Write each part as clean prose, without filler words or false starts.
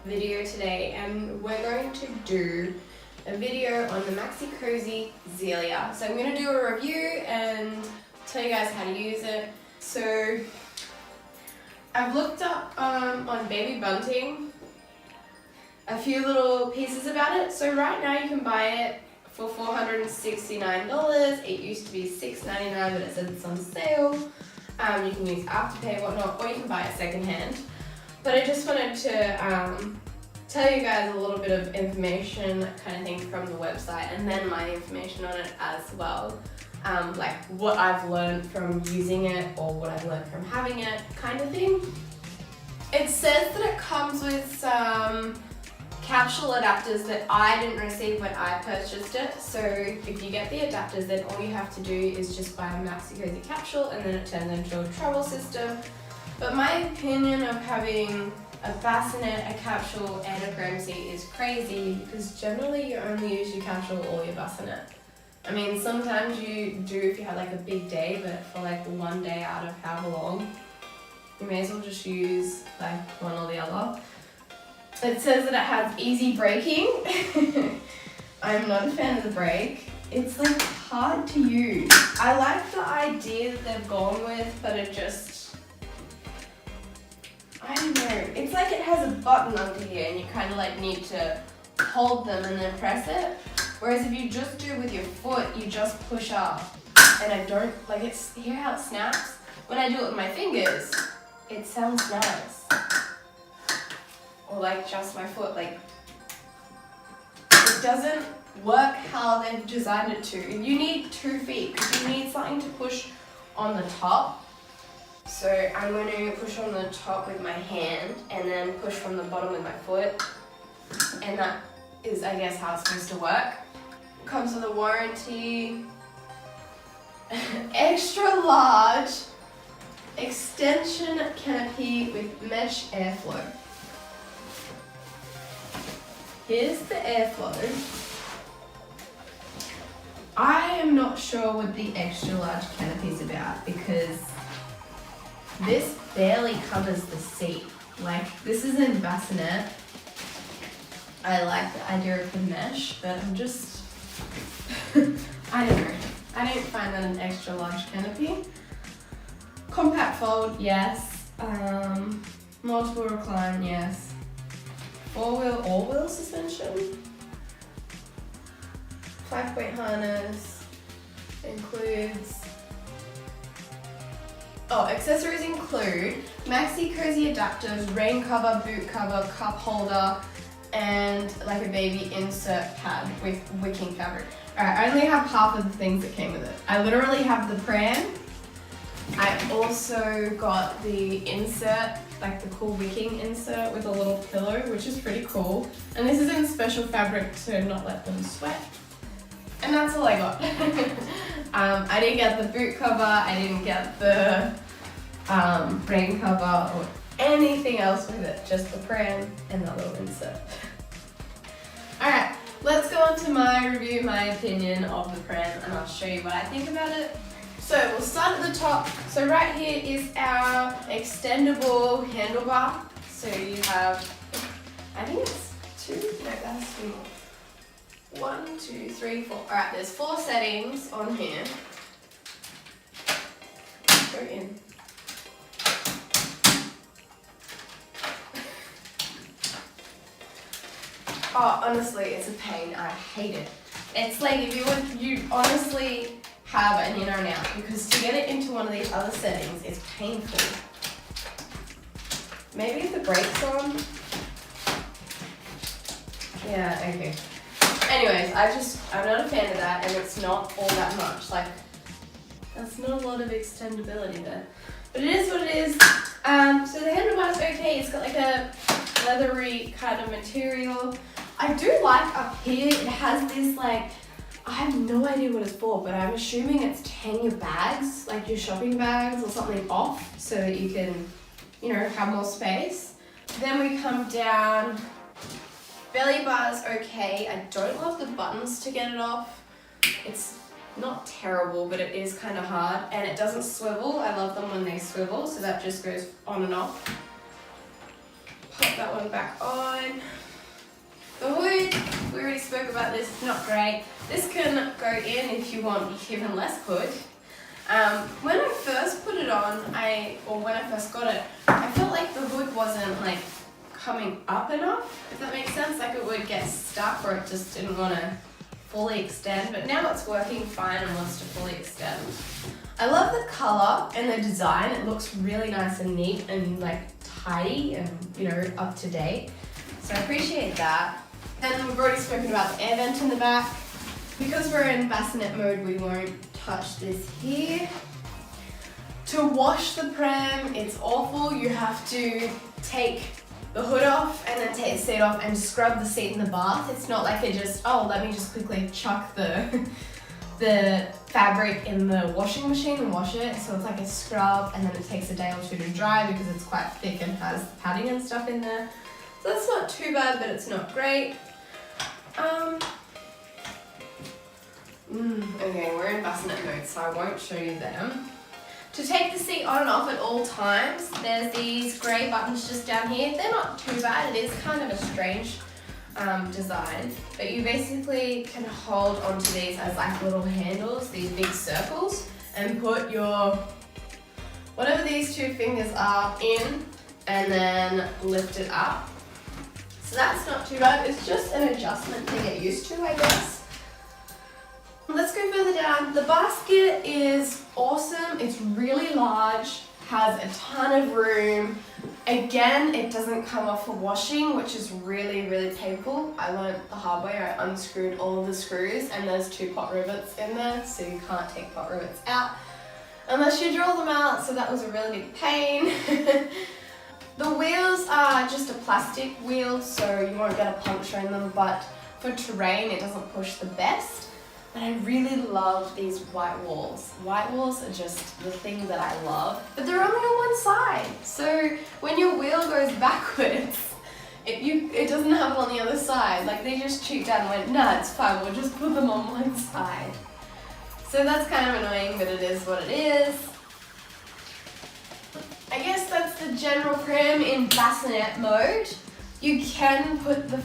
video today, and we're going to do a video on the Maxi Cosi Zelia. So I'm going to do a review and tell you guys how to use it. So I've looked up on Baby Bunting a few little pieces about it. So right now you can buy it for $469. It used to be $6.99, but it says it's on sale. You can use Afterpay, whatnot, or you can buy it secondhand. But I just wanted to tell you guys a little bit of information kind of thing from the website, and then my information on it as well. Like what I've learned from using it or what I've learned from having it kind of thing. It says that it comes with some capsule adapters that I didn't receive when I purchased it. So if you get the adapters, then all you have to do is just buy a Maxi Cosi capsule and then it turns into a travel system. But my opinion of having a bassinet, a capsule and a pram seat is crazy, because generally you only use your capsule or your bassinet. I mean, sometimes you do if you have like a big day, but for like one day out of however long, you may as well just use like one or the other. It says that it has easy braking. I'm not a fan of the brake. It's like hard to use. I like the idea that they've gone with, but it just, I don't know. It's like it has a button under here and you kind of like need to hold them and then press it. Whereas if you just do it with your foot, you just push up. And I don't, like it's, hear how it snaps? When I do it with my fingers, it sounds nice. Or like just my foot, like it doesn't work how they've designed it to. You need 2 feet because you need something to push on the top. So I'm going to push on the top with my hand and then push from the bottom with my foot. And that is, I guess, how it's supposed to work. Comes with a warranty. Extra large extension canopy with mesh airflow. Here's the airflow. I am not sure what the extra large canopy is about, because this barely covers the seat. Like, this is in bassinet. I like the idea of the mesh, but I'm just, I don't know. I don't find that an extra large canopy. Compact fold, yes. Multiple recline, yes. 4-wheel, all-wheel suspension. 5-point harness. Includes, accessories include Maxi Cosi adapters, rain cover, boot cover, cup holder, and like a baby insert pad with wicking fabric. Alright, I only have half of the things that came with it. I literally have the pram. I also got the insert, like the cool wicking insert with a little pillow, which is pretty cool. And this is in special fabric to not let them sweat. And that's all I got. I didn't get the boot cover, I didn't get the rain cover or anything else with it, just the pram and the little insert. Alright, let's go on to my review, my opinion of the pram, and I'll show you what I think about it. So we'll start at the top. So right here is our extendable handlebar. So you have, I think it's 2, no that's 2 more. 1, 2, 3, 4. All right, there's 4 settings on here. Go in. Oh, honestly, it's a pain. I hate it. It's like if you honestly have an in or an out, because to get it into one of these other settings is painful. Maybe if the brake's on. Yeah, okay. Anyways, I'm not a fan of that, and it's not all that much. Like, that's not a lot of extendability there. But it is what it is. So the handlebar's okay. It's got like a leathery kind of material. I do like up here, it has this like, I have no idea what it's for, but I'm assuming it's to hang your bags, like your shopping bags or something off, so that you can, you know, have more space. Then we come down. Belly bar's okay. I don't love the buttons to get it off. It's not terrible, but it is kind of hard, and it doesn't swivel. I love them when they swivel, so that just goes on and off. pop that one back on. The hood, we already spoke about this, it's not great. This can go in if you want even less hood. When I first put it on, when I first got it, I felt like the hood wasn't like coming up enough, if that makes sense. Like it would get stuck or it just didn't want to fully extend, but now it's working fine and wants to fully extend. I love the color and the design. It looks really nice and neat and like tidy and, you know, up to date. So I appreciate that. And we've already spoken about the air vent in the back. Because we're in bassinet mode, we won't touch this here. To wash the Pram, it's awful. You have to take the hood off and then take the seat off and scrub the seat in the bath. It's not like it just, oh, let me just quickly chuck the fabric in the washing machine and wash it. So it's like a scrub and then it takes a day or two to dry because it's quite thick and has padding and stuff in there. So that's not too bad, but it's not great. Okay, we're in bassinet mode, so I won't show you them. To take the seat on and off at all times, there's these grey buttons just down here. They're not too bad. It is kind of a strange design, but you basically can hold onto these as like little handles, these big circles, and put your, whatever these two fingers are in, and then lift it up. So that's not too bad. It's just an adjustment to get used to, I guess. Let's go further down. The basket is awesome. It's really large, has a ton of room. Again, it doesn't come off for washing, which is really, really painful. I learned the hard way. I unscrewed all of the screws and there's 2 pot rivets in there, so you can't take pot rivets out unless you drill them out, so that was a really big pain. The wheels are just a plastic wheel, so you won't get a puncture in them, but for terrain, it doesn't push the best. But I really love these white walls. White walls are just the thing that I love, but they're only on one side. So when your wheel goes backwards, it doesn't have it on the other side. Like they just cheaped out and went, nah, it's fine, we'll just put them on one side. So that's kind of annoying, but it is what it is. I guess that's the general Pram in bassinet mode. You can put the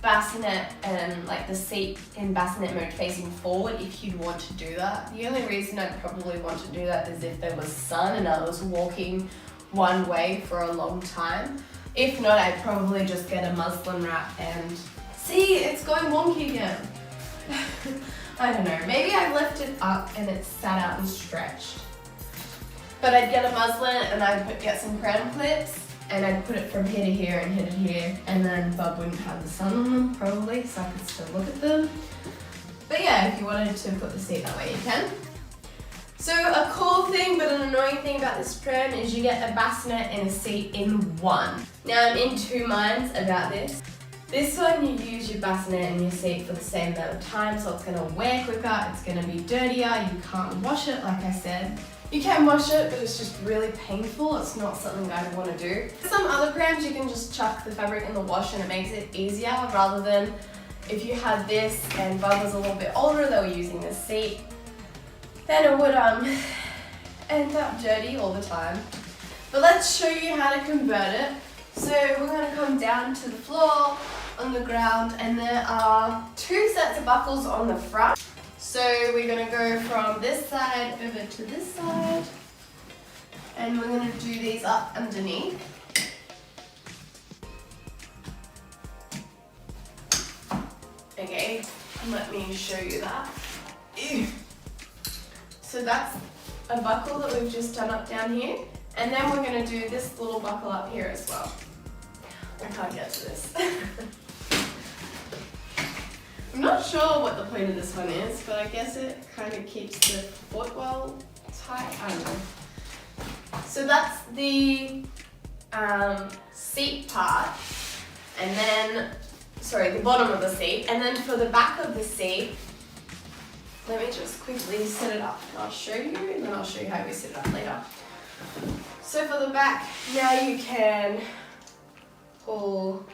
bassinet and like the seat in bassinet mode facing forward if you'd want to do that. The only reason I'd probably want to do that is if there was sun and I was walking one way for a long time. If not, I'd probably just get a muslin wrap and see, it's going wonky again. I don't know, maybe I've left it up and it's sat out and stretched. But I'd get a muslin and I'd get some Pram clips and I'd put it from here to here and here to here, and then Bub wouldn't have the sun on them probably, so I could still look at them. But yeah, if you wanted to put the seat that way, you can. So a cool thing but an annoying thing about this Pram is you get a bassinet and a seat in one. Now I'm in 2 minds about this. This one you use your bassinet and your seat for the same amount of time, so it's going to wear quicker, it's going to be dirtier, you can't wash it like I said. You can wash it, but it's just really painful. It's not something I'd want to do. Some other Prams you can just chuck the fabric in the wash and it makes it easier, rather than if you had this and Bub was a little bit older, they were using the seat, then it would end up dirty all the time. But let's show you how to convert it. So we're going to come down to the floor on the ground, and there are 2 sets of buckles on the front. So we're going to go from this side over to this side, and we're going to do these up underneath. Okay, let me show you that. Ew. So that's a buckle that we've just done up down here, and then we're going to do this little buckle up here as well. I can't get to this. I'm not sure what the point of this one is, but I guess it kind of keeps the foot well tight. I don't know. So that's the seat part, and then, sorry, the bottom of the seat. And then for the back of the seat, let me just quickly set it up and I'll show you, and then I'll show you how we set it up later. So for the back, now you can pull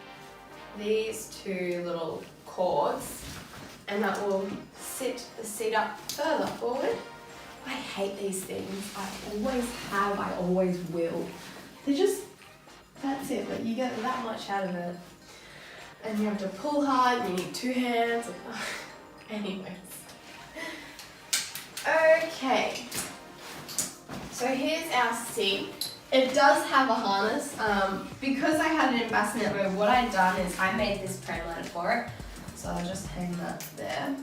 these 2 little cords, and that will sit the seat up further forward. I hate these things. I always have, I always will. They're just That's it, but you get that much out of it. And you have to pull hard, and you need 2 hands. Anyways. Okay. So here's our seat. It does have a harness. Because I had it in bassinet mode, what I'd done is I made this pram liner for it. So I'll just hang that there.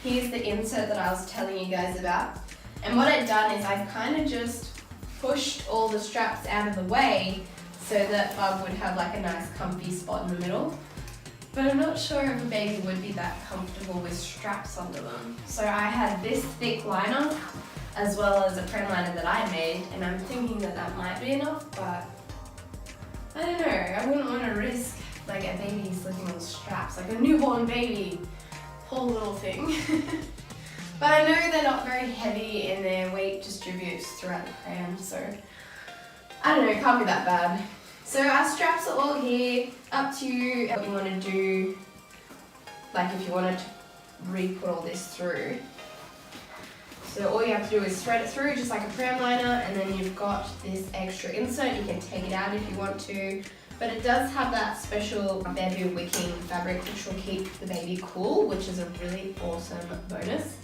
Here's the insert that I was telling you guys about. And what I'd done is I'd kind of just pushed all the straps out of the way so that Bub would have like a nice comfy spot in the middle. But I'm not sure if a baby would be that comfortable with straps under them. So I had this thick liner as well as a pram liner that I made, and I'm thinking that that might be enough, but I don't know. I wouldn't want to risk like a baby slipping on straps, like a newborn baby. Poor little thing. But I know they're not very heavy and their weight distributes throughout the pram, so I don't know, it can't be that bad. So our straps are all here, up to you what you want to do, like if you wanted to re-put all this through. So all you have to do is thread it through just like a pram liner, and then you've got this extra insert. You can take it out if you want to, but it does have that special bamboo wicking fabric which will keep the baby cool, which is a really awesome bonus.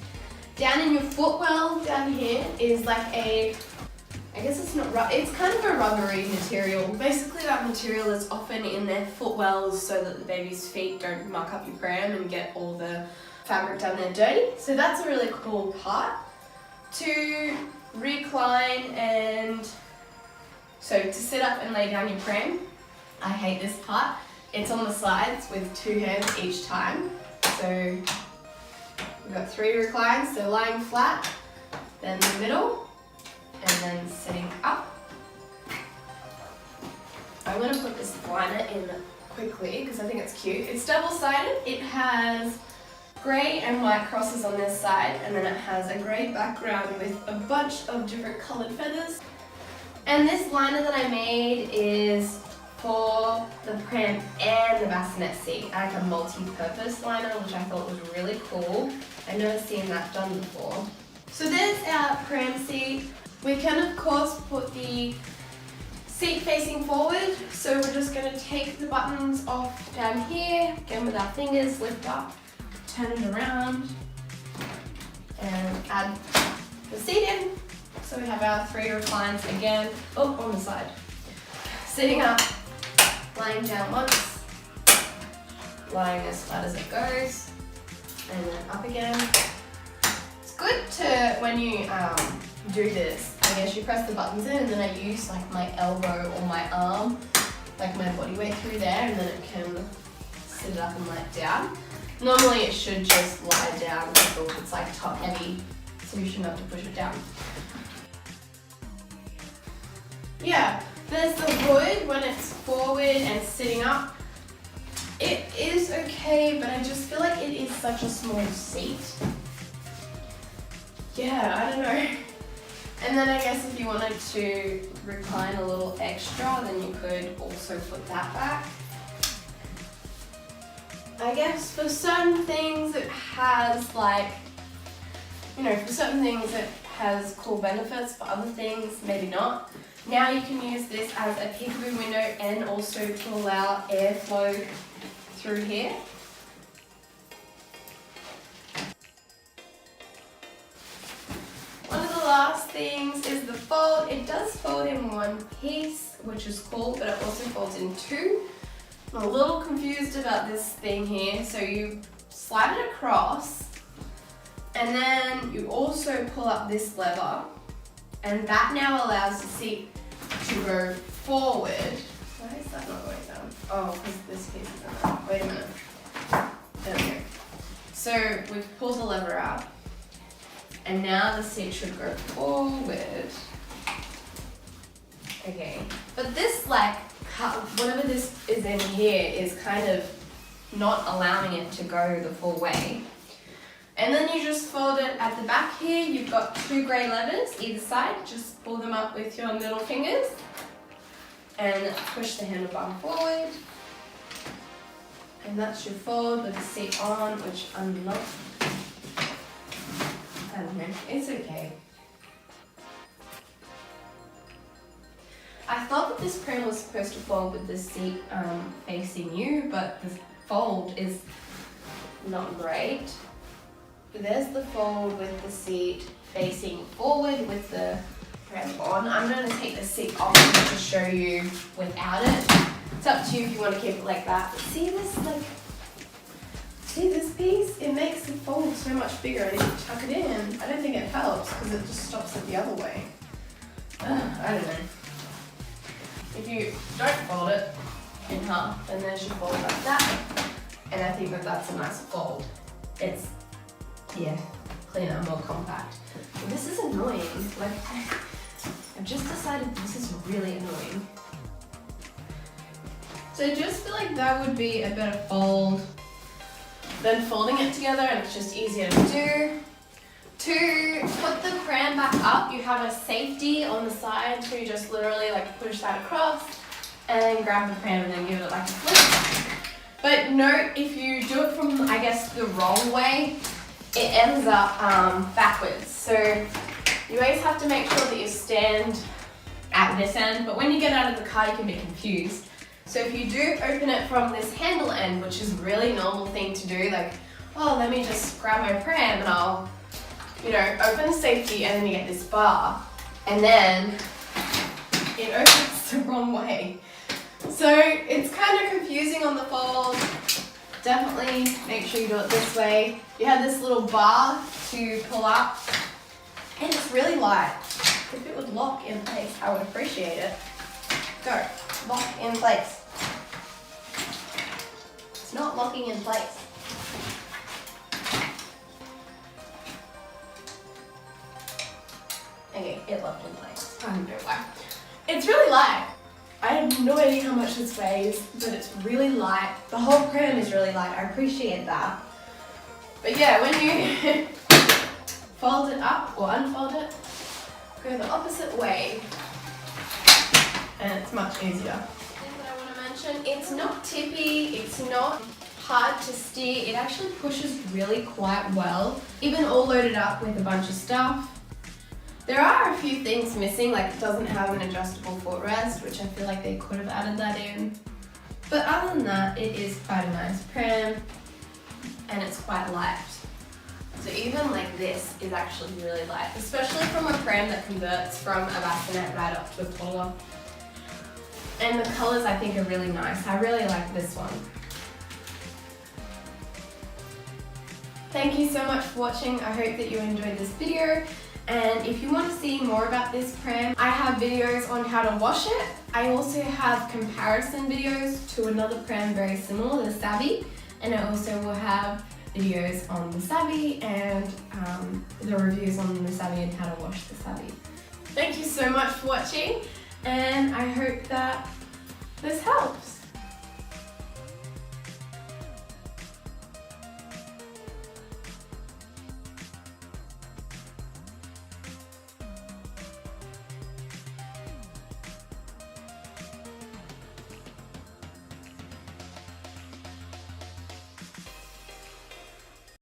Down in your footwell down here is like a, I guess it's not rubber, it's kind of a rubbery material. Basically that material is often in their footwells so that the baby's feet don't muck up your pram and get all the fabric down there dirty. So that's a really cool part. To recline and so to sit up and lay down your pram, I hate this part. It's on the sides with 2 hands each time. So we've got 3 reclines, so lying flat, then the middle, and then sitting up. I'm going to put this liner in quickly because I think it's cute. It's double-sided. It has grey and white crosses on this side, and then it has a grey background with a bunch of different coloured feathers. And this liner that I made is for the pram and the bassinet seat, like a multi-purpose liner, which I thought was really cool. I've never seen that done before. So there's our pram seat. We can of course put the seat facing forward, so we're just going to take the buttons off down here, again with our fingers, lift up, turn it around, and add the seat in. So we have our 3 reclines again, on the side. Sitting up, lying down once, lying as flat as it goes, and then up again. It's good to, when you do this, I guess you press the buttons in, and then I use like my elbow or my arm, like my body weight through there, and then it can sit it up and let down. Normally it should just lie down because it's like top heavy, so you shouldn't have to push it down. Yeah, there's the hood when it's forward and sitting up. It is okay, but I just feel like it is such a small seat. Yeah, I don't know. And then I guess if you wanted to recline a little extra, then you could also put that back. I guess for certain things it has like, for certain things it has cool benefits, for other things maybe not. Now you can use this as a peekaboo window and also to allow airflow through here. One of the last things is the fold. It does fold in one piece, which is cool, but it also folds in 2. I'm a little confused about this thing here. So you slide it across, and then you also pull up this lever, and that now allows the seat to go forward. Why is that not going down? Oh, because this piece is in there. Wait a minute. There we go. So we've pulled the lever out, and now the seat should go forward. Okay, but this whatever this is in here is kind of not allowing it to go the full way. And then you just fold it at the back here. You've got 2 grey levers either side. Just pull them up with your little fingers and push the handlebar forward. And that's your fold with the seat on, which I'm not, I don't know, it's okay. I I thought that this pram was supposed to fold with the seat facing you, but the fold is not great. There's the fold with the seat facing forward with the pram on. I'm going to take the seat off to show you without it. It's up to you if you want to keep it like that. But see this, like, see this piece? It makes the fold so much bigger, and if you tuck it in, I don't think it helps because it just stops it the other way. I don't know. If you don't fold it in half, then there's your fold like that. And I think that that's a nice fold. It's, yeah, cleaner, more compact. But this is annoying. Like, I've just decided this is really annoying. So I just feel like that would be a better fold than folding it together, and it's just easier to do. To put the pram back up, you have a safety on the side, so you just literally like push that across and grab the pram and then give it like a flip. But note, if you do it from, I guess, the wrong way, it ends up backwards. So you always have to make sure that you stand at this end, but when you get out of the car, you can be confused. So if you do open it from this handle end, which is a really normal thing to do, like, oh, let me just grab my pram and I'll, you know, open the safety, and then you get this bar, and then it opens the wrong way. So it's kind of confusing on the fold. Definitely make sure you do it this way. You have this little bar to pull up, and it's really light. If it would lock in place, I would appreciate it. Go, lock in place. It's not locking in place. Okay, it locked in place. I don't know why. It's really light. I have no idea how much this weighs, but it's really light. The whole pram is really light. I appreciate that. But yeah, when you fold it up or unfold it, go the opposite way, and it's much easier. Thing that I want to mention, it's not tippy, it's not hard to steer. It actually pushes really quite well, even all loaded up with a bunch of stuff. There are a few things missing, like it doesn't have an adjustable footrest, which I feel like they could have added that in. But other than that, it is quite a nice pram, and it's quite light. So even like this is actually really light, especially from a pram that converts from a bassinet right up to a toddler. And the colours I think are really nice. I really like this one. Thank you so much for watching. I hope that you enjoyed this video. And if you want to see more about this pram, I have videos on how to wash it. I also have comparison videos to another pram very similar, the Savvy. And I also will have videos on the Savvy and the reviews on the Savvy and how to wash the Savvy. Thank you so much for watching, and I hope that this helps.